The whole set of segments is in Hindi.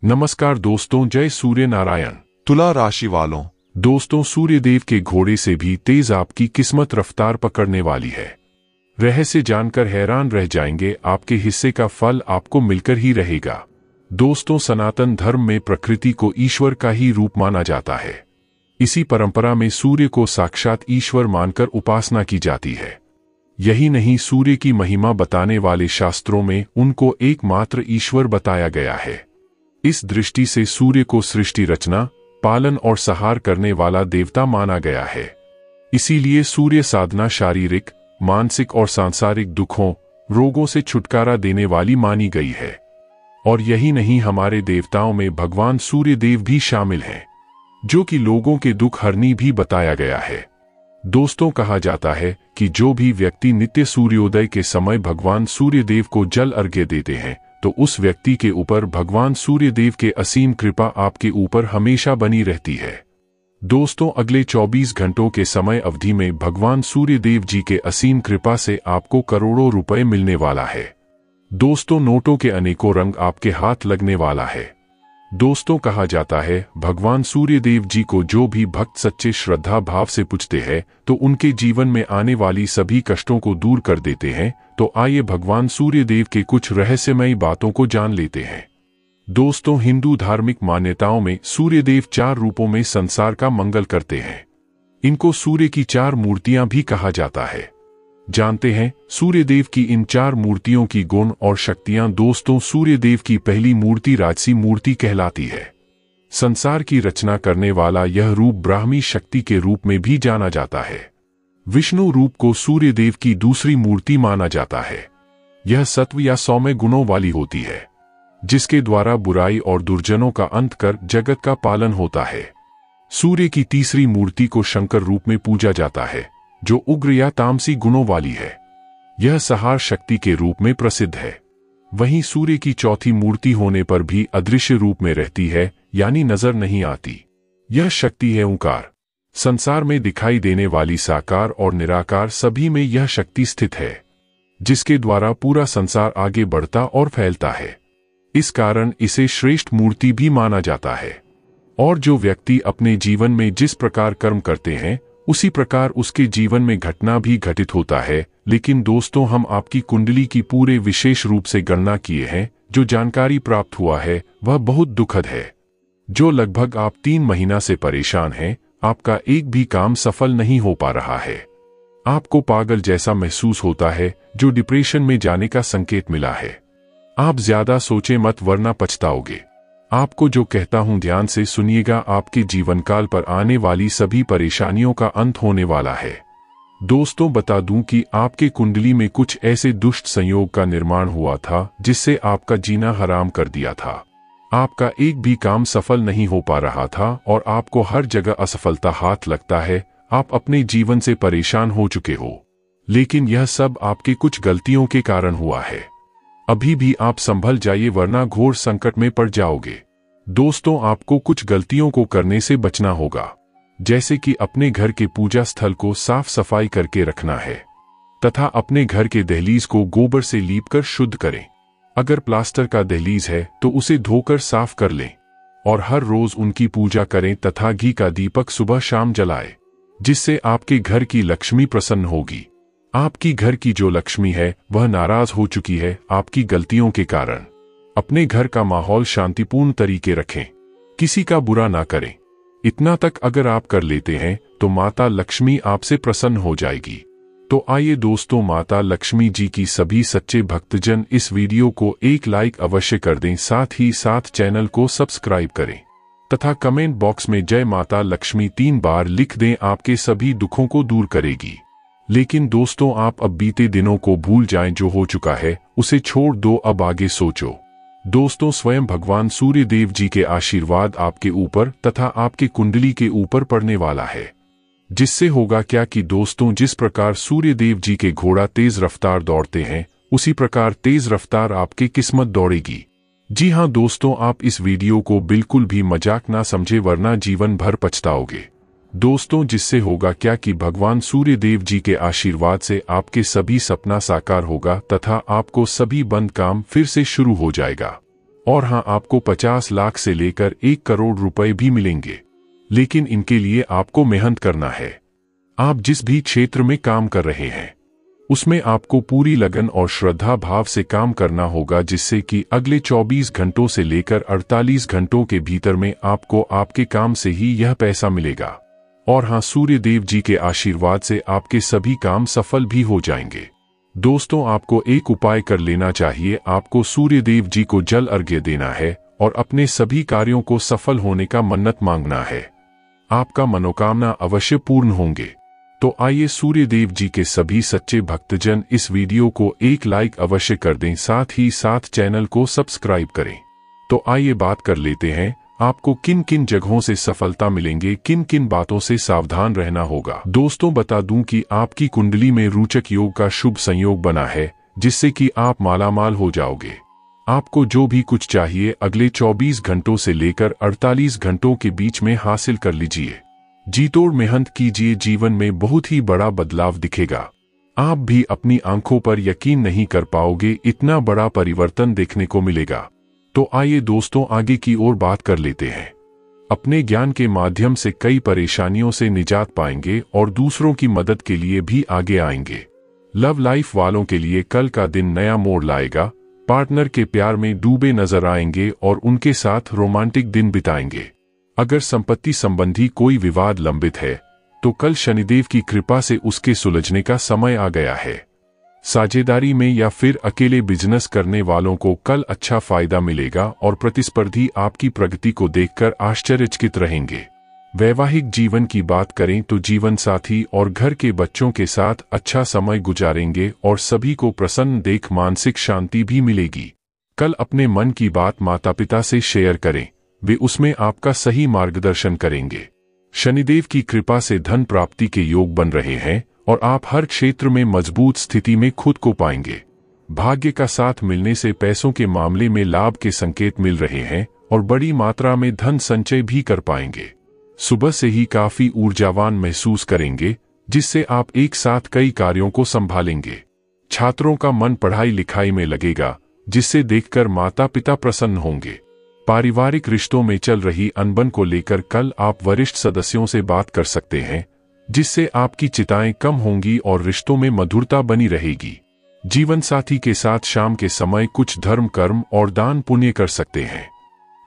नमस्कार दोस्तों, जय सूर्य नारायण। तुला राशि वालों, दोस्तों, सूर्यदेव के घोड़े से भी तेज आपकी किस्मत रफ्तार पकड़ने वाली है। रहस्य जानकर हैरान रह जाएंगे, आपके हिस्से का फल आपको मिलकर ही रहेगा। दोस्तों, सनातन धर्म में प्रकृति को ईश्वर का ही रूप माना जाता है। इसी परंपरा में सूर्य को साक्षात ईश्वर मानकर उपासना की जाती है। यही नहीं, सूर्य की महिमा बताने वाले शास्त्रों में उनको एकमात्र ईश्वर बताया गया है। इस दृष्टि से सूर्य को सृष्टि रचना, पालन और संहार करने वाला देवता माना गया है। इसीलिए सूर्य साधना शारीरिक, मानसिक और सांसारिक दुखों, रोगों से छुटकारा देने वाली मानी गई है। और यही नहीं, हमारे देवताओं में भगवान सूर्य देव भी शामिल हैं, जो कि लोगों के दुख हरनी भी बताया गया है। दोस्तों, कहा जाता है कि जो भी व्यक्ति नित्य सूर्योदय के समय भगवान सूर्यदेव को जल अर्घ्य देते हैं, तो उस व्यक्ति के ऊपर भगवान सूर्यदेव के असीम कृपा आपके ऊपर हमेशा बनी रहती है। दोस्तों, अगले 24 घंटों के समय अवधि में भगवान सूर्यदेव जी के असीम कृपा से आपको करोड़ों रुपए मिलने वाला है। दोस्तों, नोटों के अनेकों रंग आपके हाथ लगने वाला है। दोस्तों, कहा जाता है भगवान सूर्यदेव जी को जो भी भक्त सच्चे श्रद्धा भाव से पूजते हैं, तो उनके जीवन में आने वाली सभी कष्टों को दूर कर देते हैं। तो आइए भगवान सूर्यदेव के कुछ रहस्यमयी बातों को जान लेते हैं। दोस्तों, हिंदू धार्मिक मान्यताओं में सूर्यदेव 4 रूपों में संसार का मंगल करते हैं। इनको सूर्य की 4 मूर्तियां भी कहा जाता है। जानते हैं सूर्यदेव की इन 4 मूर्तियों की गुण और शक्तियां। दोस्तों, सूर्यदेव की पहली मूर्ति राजसी मूर्ति कहलाती है। संसार की रचना करने वाला यह रूप ब्राह्मी शक्ति के रूप में भी जाना जाता है। विष्णु रूप को सूर्यदेव की दूसरी मूर्ति माना जाता है। यह सत्व या सौम्य गुणों वाली होती है, जिसके द्वारा बुराई और दुर्जनों का अंत कर जगत का पालन होता है। सूर्य की तीसरी मूर्ति को शंकर रूप में पूजा जाता है, जो उग्र या तामसी गुणों वाली है। यह संहार शक्ति के रूप में प्रसिद्ध है। वहीं सूर्य की चौथी मूर्ति होने पर भी अदृश्य रूप में रहती है, यानी नजर नहीं आती। यह शक्ति है ओंकार। संसार में दिखाई देने वाली साकार और निराकार सभी में यह शक्ति स्थित है, जिसके द्वारा पूरा संसार आगे बढ़ता और फैलता है। इस कारण इसे श्रेष्ठ मूर्ति भी माना जाता है। और जो व्यक्ति अपने जीवन में जिस प्रकार कर्म करते हैं, उसी प्रकार उसके जीवन में घटना भी घटित होता है। लेकिन दोस्तों, हम आपकी कुंडली की पूरे विशेष रूप से गणना किए हैं। जो जानकारी प्राप्त हुआ है वह बहुत दुखद है। जो लगभग आप 3 महीना से परेशान हैं, आपका एक भी काम सफल नहीं हो पा रहा है। आपको पागल जैसा महसूस होता है, जो डिप्रेशन में जाने का संकेत मिला है। आप ज्यादा सोचे मत, वरना पछताओगे। आपको जो कहता हूं ध्यान से सुनिएगा। आपके जीवन काल पर आने वाली सभी परेशानियों का अंत होने वाला है। दोस्तों, बता दूं कि आपके कुंडली में कुछ ऐसे दुष्ट संयोग का निर्माण हुआ था, जिससे आपका जीना हराम कर दिया था। आपका एक भी काम सफल नहीं हो पा रहा था और आपको हर जगह असफलता हाथ लगता है। आप अपने जीवन से परेशान हो चुके हो, लेकिन यह सब आपके कुछ गलतियों के कारण हुआ है। अभी भी आप संभल जाइए, वरना घोर संकट में पड़ जाओगे। दोस्तों, आपको कुछ गलतियों को करने से बचना होगा, जैसे कि अपने घर के पूजा स्थल को साफ सफाई करके रखना है, तथा अपने घर के दहलीज को गोबर से लीपकर शुद्ध करें। अगर प्लास्टर का दहलीज है तो उसे धोकर साफ कर लें और हर रोज उनकी पूजा करें तथा घी का दीपक सुबह शाम जलाएं, जिससे आपके घर की लक्ष्मी प्रसन्न होगी। आपकी घर की जो लक्ष्मी है वह नाराज हो चुकी है आपकी गलतियों के कारण। अपने घर का माहौल शांतिपूर्ण तरीके रखें, किसी का बुरा ना करें। इतना तक अगर आप कर लेते हैं तो माता लक्ष्मी आपसे प्रसन्न हो जाएगी। तो आइए दोस्तों, माता लक्ष्मी जी की सभी सच्चे भक्तजन इस वीडियो को एक लाइक अवश्य कर दें, साथ ही साथ चैनल को सब्सक्राइब करें तथा कमेंट बॉक्स में जय माता लक्ष्मी 3 बार लिख दें। आपके सभी दुखों को दूर करेगी। लेकिन दोस्तों, आप अब बीते दिनों को भूल जाएं। जो हो चुका है उसे छोड़ दो, अब आगे सोचो। दोस्तों, स्वयं भगवान सूर्यदेव जी के आशीर्वाद आपके ऊपर तथा आपके कुंडली के ऊपर पड़ने वाला है। जिससे होगा क्या कि दोस्तों, जिस प्रकार सूर्यदेव जी के घोड़ा तेज रफ्तार दौड़ते हैं, उसी प्रकार तेज रफ्तार आपकी किस्मत दौड़ेगी। जी हां दोस्तों, आप इस वीडियो को बिल्कुल भी मजाक ना समझे, वरना जीवन भर पछताओगे। दोस्तों, जिससे होगा क्या कि भगवान सूर्यदेव जी के आशीर्वाद से आपके सभी सपना साकार होगा तथा आपको सभी बंद काम फिर से शुरू हो जाएगा। और हाँ, आपको 50 लाख से लेकर 1 करोड़ रुपए भी मिलेंगे, लेकिन इनके लिए आपको मेहनत करना है। आप जिस भी क्षेत्र में काम कर रहे हैं उसमें आपको पूरी लगन और श्रद्धा भाव से काम करना होगा, जिससे कि अगले 24 घंटों से लेकर 48 घंटों के भीतर में आपको आपके काम से ही यह पैसा मिलेगा। और हाँ, सूर्य देव जी के आशीर्वाद से आपके सभी काम सफल भी हो जाएंगे। दोस्तों, आपको एक उपाय कर लेना चाहिए। आपको सूर्य देव जी को जल अर्घ्य देना है और अपने सभी कार्यों को सफल होने का मन्नत मांगना है। आपका मनोकामना अवश्य पूर्ण होंगे। तो आइए, सूर्य देव जी के सभी सच्चे भक्तजन इस वीडियो को एक लाइक अवश्य कर दें, साथ ही साथ चैनल को सब्सक्राइब करें। तो आइए बात कर लेते हैं, आपको किन किन जगहों से सफलता मिलेंगे, किन किन बातों से सावधान रहना होगा। दोस्तों, बता दूं कि आपकी कुंडली में रोचक योग का शुभ संयोग बना है, जिससे कि आप मालामाल हो जाओगे। आपको जो भी कुछ चाहिए अगले 24 घंटों से लेकर 48 घंटों के बीच में हासिल कर लीजिए। जी तोड़ मेहनत कीजिए, जीवन में बहुत ही बड़ा बदलाव दिखेगा। आप भी अपनी आंखों पर यकीन नहीं कर पाओगे, इतना बड़ा परिवर्तन देखने को मिलेगा। तो आइए दोस्तों, आगे की ओर बात कर लेते हैं। अपने ज्ञान के माध्यम से कई परेशानियों से निजात पाएंगे और दूसरों की मदद के लिए भी आगे आएंगे। लव लाइफ वालों के लिए कल का दिन नया मोड़ लाएगा। पार्टनर के प्यार में डूबे नजर आएंगे और उनके साथ रोमांटिक दिन बिताएंगे। अगर संपत्ति संबंधी कोई विवाद लंबित है तो कल शनिदेव की कृपा से उसके सुलझने का समय आ गया है। साझेदारी में या फिर अकेले बिजनेस करने वालों को कल अच्छा फायदा मिलेगा और प्रतिस्पर्धी आपकी प्रगति को देखकर आश्चर्यचकित रहेंगे। वैवाहिक जीवन की बात करें तो जीवन साथी और घर के बच्चों के साथ अच्छा समय गुजारेंगे और सभी को प्रसन्न देख मानसिक शांति भी मिलेगी। कल अपने मन की बात माता पिता से शेयर करें, वे उसमें आपका सही मार्गदर्शन करेंगे। शनिदेव की कृपा से धन प्राप्ति के योग बन रहे हैं और आप हर क्षेत्र में मजबूत स्थिति में खुद को पाएंगे। भाग्य का साथ मिलने से पैसों के मामले में लाभ के संकेत मिल रहे हैं और बड़ी मात्रा में धन संचय भी कर पाएंगे। सुबह से ही काफी ऊर्जावान महसूस करेंगे, जिससे आप एक साथ कई कार्यों को संभालेंगे। छात्रों का मन पढ़ाई लिखाई में लगेगा, जिससे देखकर माता पिता प्रसन्न होंगे। पारिवारिक रिश्तों में चल रही अनबन को लेकर कल आप वरिष्ठ सदस्यों से बात कर सकते हैं, जिससे आपकी चिंताएं कम होंगी और रिश्तों में मधुरता बनी रहेगी। जीवन साथी के साथ शाम के समय कुछ धर्म कर्म और दान पुण्य कर सकते हैं।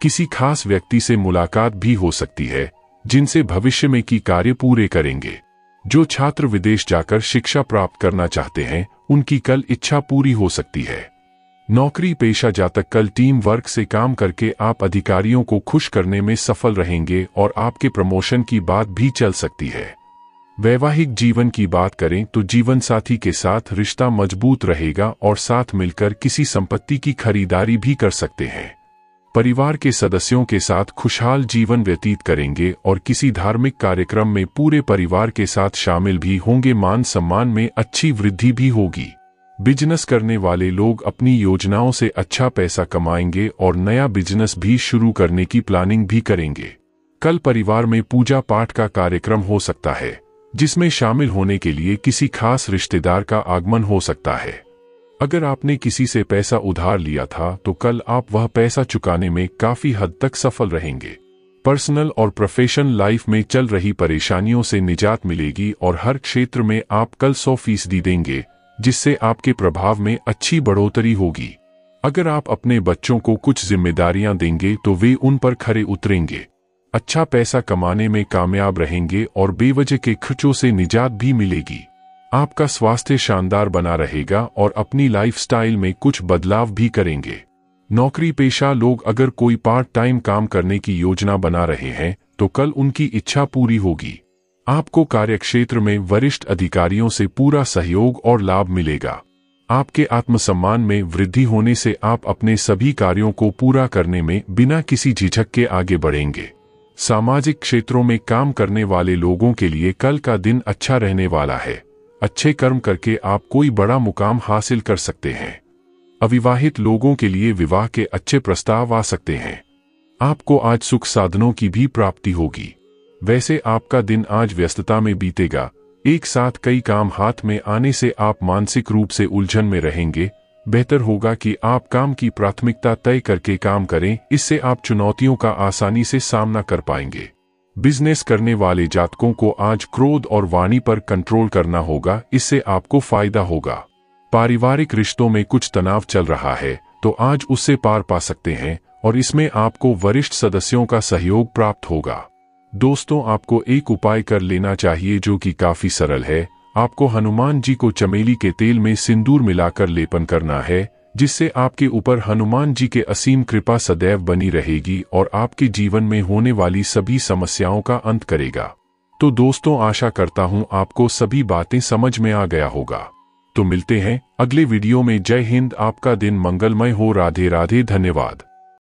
किसी खास व्यक्ति से मुलाकात भी हो सकती है, जिनसे भविष्य में की कार्य पूरे करेंगे। जो छात्र विदेश जाकर शिक्षा प्राप्त करना चाहते हैं, उनकी कल इच्छा पूरी हो सकती है। नौकरी पेशा जातक कल टीम वर्क से काम करके आप अधिकारियों को खुश करने में सफल रहेंगे और आपके प्रमोशन की बात भी चल सकती है। वैवाहिक जीवन की बात करें तो जीवन साथी के साथ रिश्ता मजबूत रहेगा और साथ मिलकर किसी संपत्ति की खरीदारी भी कर सकते हैं। परिवार के सदस्यों के साथ खुशहाल जीवन व्यतीत करेंगे और किसी धार्मिक कार्यक्रम में पूरे परिवार के साथ शामिल भी होंगे। मान सम्मान में अच्छी वृद्धि भी होगी। बिजनेस करने वाले लोग अपनी योजनाओं से अच्छा पैसा कमाएंगे और नया बिजनेस भी शुरू करने की प्लानिंग भी करेंगे। कल परिवार में पूजा पाठ का कार्यक्रम हो सकता है, जिसमें शामिल होने के लिए किसी खास रिश्तेदार का आगमन हो सकता है। अगर आपने किसी से पैसा उधार लिया था तो कल आप वह पैसा चुकाने में काफी हद तक सफल रहेंगे। पर्सनल और प्रोफेशनल लाइफ में चल रही परेशानियों से निजात मिलेगी और हर क्षेत्र में आप कल 100% देंगे, जिससे आपके प्रभाव में अच्छी बढ़ोतरी होगी। अगर आप अपने बच्चों को कुछ जिम्मेदारियां देंगे तो वे उन पर खरे उतरेंगे। अच्छा पैसा कमाने में कामयाब रहेंगे और बेवजह के खर्चों से निजात भी मिलेगी। आपका स्वास्थ्य शानदार बना रहेगा और अपनी लाइफस्टाइल में कुछ बदलाव भी करेंगे। नौकरी पेशा लोग अगर कोई पार्ट टाइम काम करने की योजना बना रहे हैं तो कल उनकी इच्छा पूरी होगी। आपको कार्यक्षेत्र में वरिष्ठ अधिकारियों से पूरा सहयोग और लाभ मिलेगा। आपके आत्मसम्मान में वृद्धि होने से आप अपने सभी कार्यों को पूरा करने में बिना किसी झिझक के आगे बढ़ेंगे। सामाजिक क्षेत्रों में काम करने वाले लोगों के लिए कल का दिन अच्छा रहने वाला है। अच्छे कर्म करके आप कोई बड़ा मुकाम हासिल कर सकते हैं। अविवाहित लोगों के लिए विवाह के अच्छे प्रस्ताव आ सकते हैं। आपको आज सुख साधनों की भी प्राप्ति होगी। वैसे आपका दिन आज व्यस्तता में बीतेगा। एक साथ कई काम हाथ में आने से आप मानसिक रूप से उलझन में रहेंगे। बेहतर होगा कि आप काम की प्राथमिकता तय करके काम करें, इससे आप चुनौतियों का आसानी से सामना कर पाएंगे। बिजनेस करने वाले जातकों को आज क्रोध और वाणी पर कंट्रोल करना होगा, इससे आपको फायदा होगा। पारिवारिक रिश्तों में कुछ तनाव चल रहा है तो आज उससे पार पा सकते हैं और इसमें आपको वरिष्ठ सदस्यों का सहयोग प्राप्त होगा। दोस्तों, आपको एक उपाय कर लेना चाहिए जो कि काफी सरल है। आपको हनुमान जी को चमेली के तेल में सिंदूर मिलाकर लेपन करना है, जिससे आपके ऊपर हनुमान जी के असीम कृपा सदैव बनी रहेगी और आपके जीवन में होने वाली सभी समस्याओं का अंत करेगा। तो दोस्तों, आशा करता हूं आपको सभी बातें समझ में आ गया होगा। तो मिलते हैं अगले वीडियो में। जय हिंद, आपका दिन मंगलमय हो। राधे राधे, धन्यवाद।